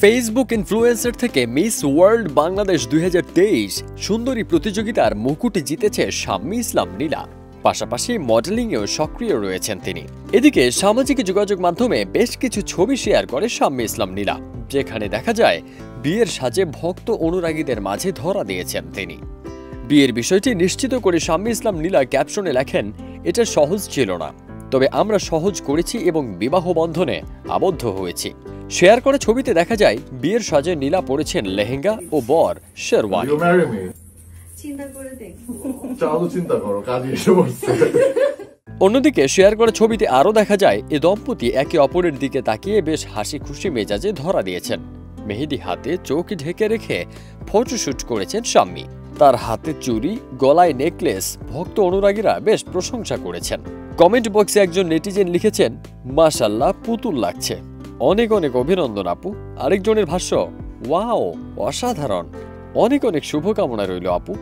Facebook influencer থেকে miss world Bangladesh 2023 সুন্দরী প্রতিযোগিতার মুকুট জিতেছে শাম্মী ইসলাম নীলা। পাশাপাশি মডেলিংয়েও সক্রিয় রয়েছেন তিনি। এদিকে সামাজিক যোগাযোগ মাধ্যমে বেশ কিছু ছবি শেয়ার করে শাম্মী ইসলাম নীলা, যেখানে দেখা যায় বিয়ের সাজে ভক্ত অনুরাগীদের মাঝে ধরা দিয়েছেন তিনি। বিয়ের বিষয়টি নিশ্চিত করে শাম্মী ইসলাম নীলা ক্যাপশনে লেখেন, এটা সহজ ছিল না, তবে আমরা সহজ করেছি এবং বিবাহ বন্ধনে আবদ্ধ হয়েছি। শেয়ার করা ছবিতে দেখা যায় বিয়ের সাজে নীলা পরেছেন লেহেঙ্গা ও বর শেরওয়ানি। অন্যদিকে শেয়ার করা ছবিতে আরও দেখা যায় এ দম্পতি একে অপরের দিকে তাকিয়ে বেশ হাসি খুশি মেজাজে ধরা দিয়েছেন। মেহেদি হাতে চোখ ঢেকে রেখে ফটোশুট করেছেন শাম্মী। তার হাতে চুড়ি, গলায় নেকলেস ভক্ত অনুরাগীরা বেশ প্রশংসা করেছেন। কমেন্ট বক্সে একজন নেটিজেন লিখেছেন, মাশাআল্লাহ, পুতুল লাগছে, অনেক অনেক অভিনন্দন আপু। আরেকজনের ভাষ্য, ওয়াও, অসাধারণ, অনেক অনেক শুভকামনা রইল আপু।